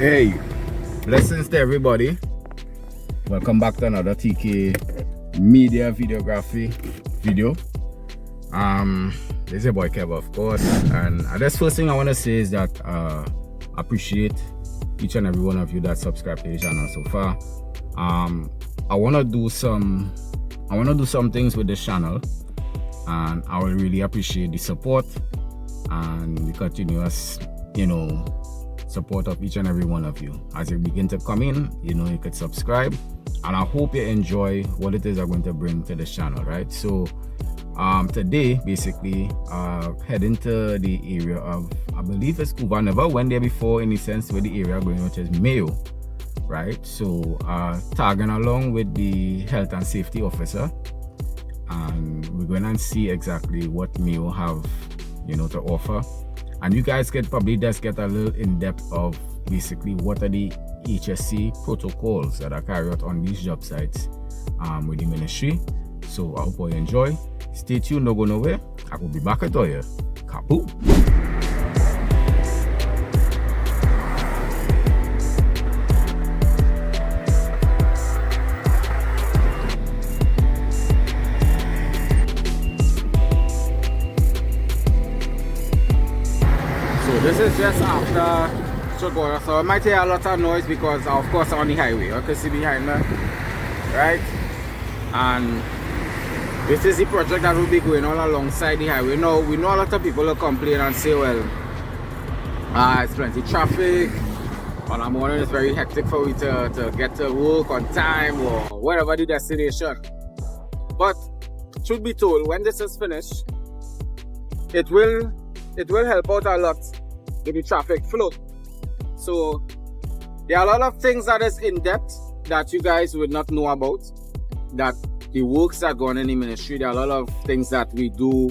Hey, blessings to everybody. Welcome back to another TK Media Videography video. This is your boy Kev, of course, and the first thing I want to say is that I appreciate each and every one of you that subscribe to the channel so far. I want to do some things with this channel, and I will really appreciate the support and the continuous, support of each and every one of you. As you begin to come in, you could subscribe, and I hope you enjoy what it is I'm going to bring to this channel, right? So today, basically, heading to the area of, I believe it's Couva. Never went there before in the sense where the area going, which is Mayo, right? So tagging along with the health and safety officer, and we're going to see exactly what Mayo have, to offer. And you guys could probably just get a little in depth of basically what are the HSC protocols that are carried out on these job sites with the ministry. So I hope you enjoy. Stay tuned, don't go nowhere. I will be back at you. Kaboom! So this is just after Chagora, so it might hear a lot of noise because of course I'm on the highway. You can see behind me, right? And this is the project that will be going on alongside the highway. Now, we know a lot of people will complain and say, well, it's plenty traffic, on the morning it's very hectic for you to get to work on time or wherever the destination. But truth be told, when this is finished, it will help out a lot with the traffic flow. So there are a lot of things that is in depth that you guys would not know about, that the works that go on in the ministry. There are a lot of things that we do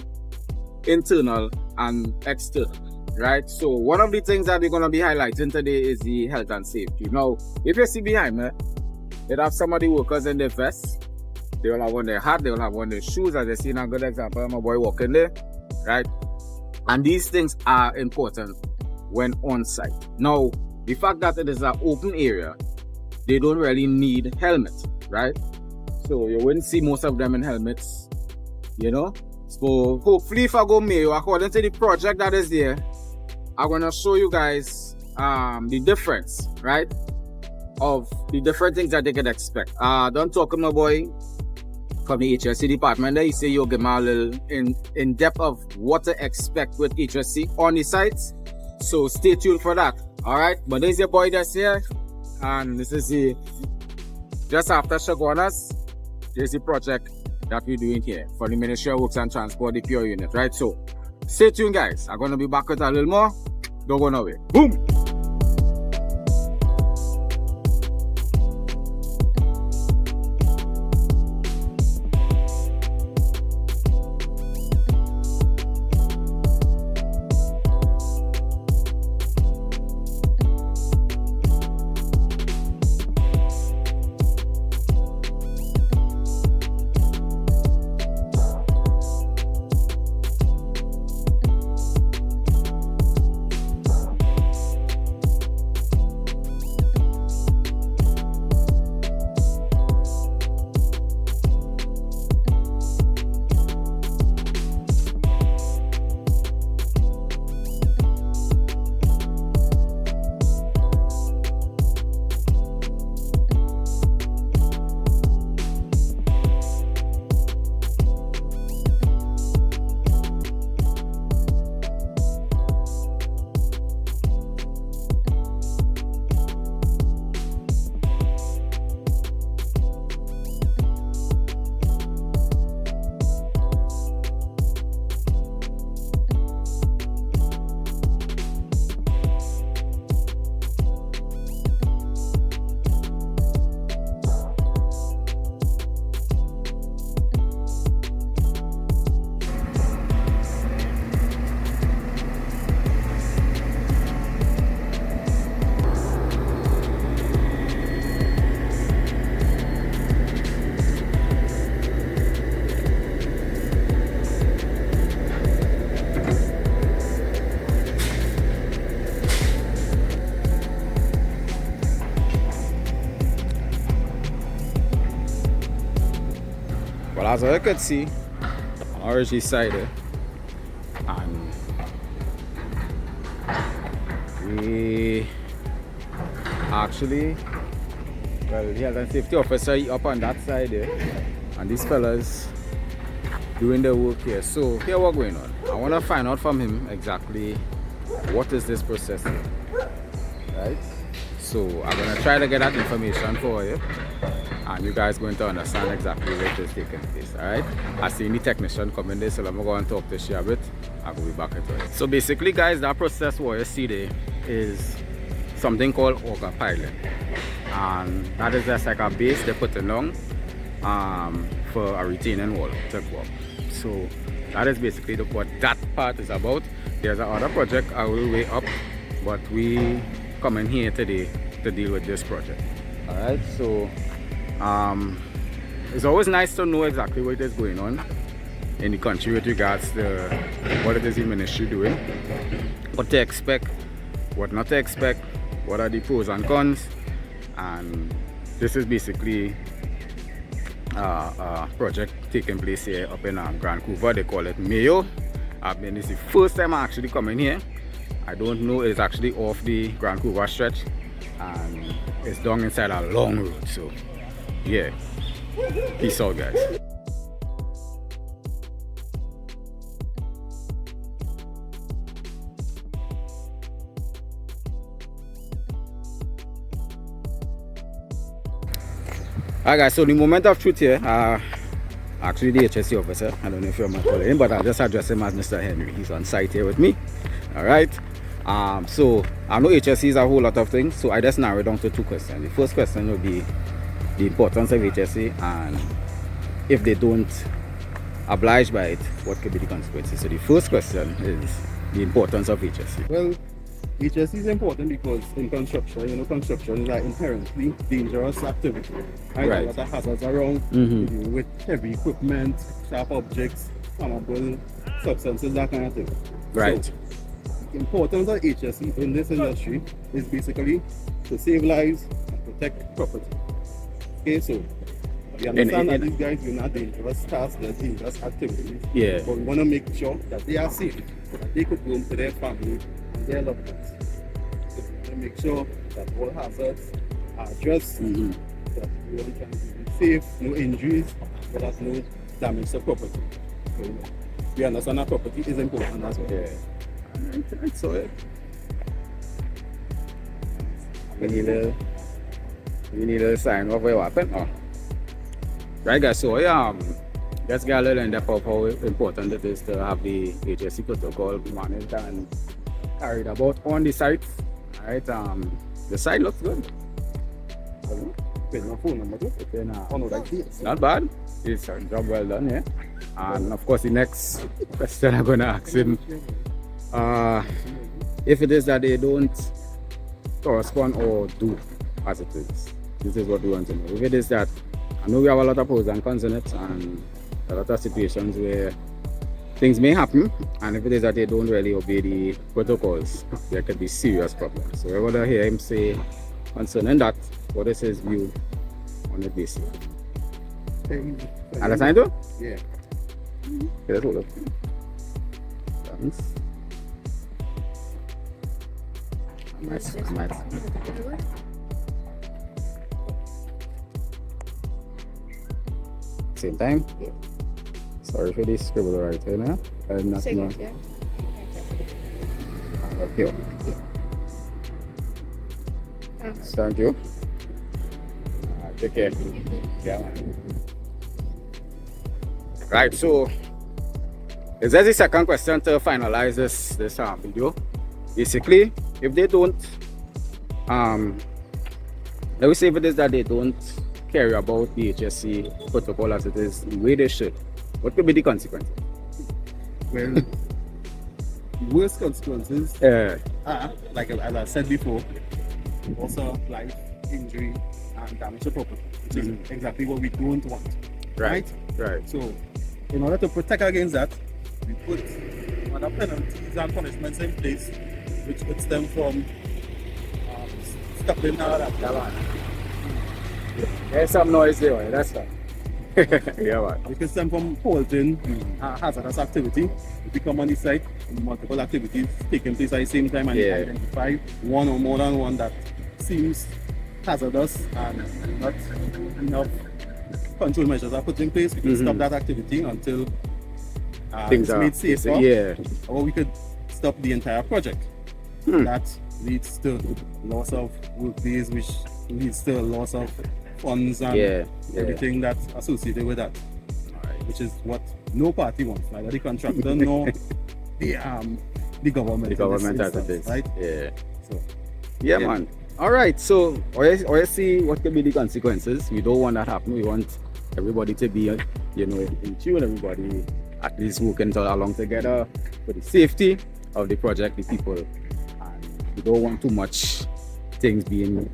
internal and external, right? So one of the things that we're going to be highlighting today is the health and safety. Now, if you see behind me, they have some of the workers in their vests. They will have on their hat, they will have on their shoes, as you see in a good example, my boy walking there, right? And these things are important when on site. Now, the fact that it is an open area, they don't really need helmets, right? So you wouldn't see most of them in helmets, So hopefully if I go Mayo, according to the project that is there, I'm going to show you guys the difference, right? Of the different things that they can expect. Don't talk to my boy from the HSC department there. You say you'll give me a little in depth of what to expect with HSC on the sites. So stay tuned for that. Alright, but there's your boy that's here, and this is the just after Chaguanas. There's the project that we're doing here for the Ministry of Works and Transport, the PR unit, right? So stay tuned, guys. I'm gonna be back with a little more. Don't go nowhere. Boom! Well, as I could see, on RG side there, and we actually, well, the health and safety officer up on that side there, and these fellas doing the work here. So here what's going on. I want to find out from him exactly what is this process here, right? So I'm going to try to get that information for you, and you guys going to understand exactly what is taking place. All right, I see the technician coming there, so I'm going to talk to you a bit. I will be back into it. So basically guys, that process what you see there is something called auger piling, and that is just like a base they put along for a retaining wall to go up. So that is basically what that part is about. There's another project a little way up, but we come in here today to deal with this project. All right, so it's always nice to know exactly what is going on in the country with regards to what it is the ministry doing, what to expect, what not to expect, what are the pros and cons. And this is basically a project taking place here up in Grand Couva. They call it Mayo. This is the first time I actually come in here. I don't know, it's actually off the Grand Couva stretch, and it's down inside a long road. So yeah, peace out guys. Alright guys, so the moment of truth here, actually the HSE officer, I don't know if you're calling him, but I'll just address him as Mr. Henry. He's on site here with me. Alright, so I know HSE is a whole lot of things, so I just narrow it down to two questions. The first question will be the importance of HSE, and if they don't oblige by it, what could be the consequences. So the first question is the importance of HSE. Well, HSE is important because in construction, you know, construction is an inherently dangerous activity. Right? A lot of hazards around, with heavy equipment, sharp objects, flammable substances, that kind of thing. Right. So, the importance of HSE in this industry is basically to save lives and protect property. Okay, so we understand that these guys do not dangerous tasks, they're dangerous activities. Yeah. But we want to make sure that they are safe, so that they could go home to their family and their loved ones. So we want to make sure that all hazards are addressed, that we want to be safe, no injuries, but there's no damage to property. So we understand that property is important as well. Yeah. Right, so yeah. We need a sign of what happened. Oh. Right guys, so yeah, let's get a little in depth of how important it is to have the HSE protocol managed and carried about on the site. Alright, the site looks good. Not bad. It's a job well done, yeah. And of course the next question I'm gonna ask him, if it is that they don't correspond or do as it is, this is what we want to know. If it is that, I know we have a lot of pros and cons in it, and a lot of situations where things may happen, and if it is that they don't really obey the protocols, there could be serious problems. So I want to hear him say concerning that, what is his view on it basically. Understand too? Yeah. Okay, let's hold up. Thanks. I might. Same time? Yeah. Sorry for this scribble right here now. Second, yeah. Okay. Thank you. Take care. Yeah. Right, so is there the second question to finalize this video? Basically, if they don't, let me say if it is that they don't care about the HSE protocol as it is the way they should, what could be the consequences? Well, the worst consequences are, like as I said before, also life, injury, and damage to property, which is exactly what we don't want. Right? So, in order to protect against that, we put other penalties and punishments in place, which would stem from stopping all that. There's some noise there, that's right. Yeah, man. Because stem from halting hazardous activity. If you come on the site, multiple activities taking place at the same time and you identify one or more than one that seems hazardous and not enough control measures are put in place, we can stop that activity until things it's are made safer. Yeah. Or we could stop the entire project. That leads to loss of work days, which leads to loss of funds and everything that's associated with that. Which is what no party wants, neither the contractor nor the government. The government has instance, it, right? Yeah. So Yeah, man. All right. So, or see what can be the consequences. We don't want that happen. We want everybody to be, in tune. Everybody at least working along together for the safety of the project, the people, and we don't want too much things being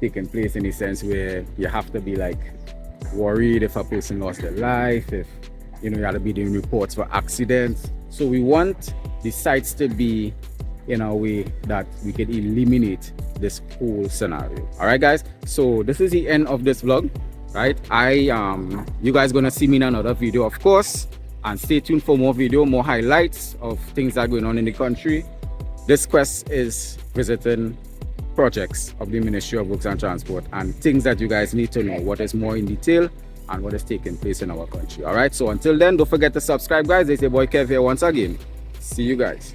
taken place in a sense where you have to be like worried if a person lost their life, if you had to be doing reports for accidents. So we want the sites to be in a way that we can eliminate this whole scenario. All right, guys, so this is the end of this vlog, right? You guys gonna see me in another video, of course, and stay tuned for more highlights of things that are going on in the country. This quest is visiting projects of the Ministry of Works and Transport and things that you guys need to know, what is more in detail and what is taking place in our country. All right, so until then, don't forget to subscribe, guys. It's your boy Kev here once again. See you guys.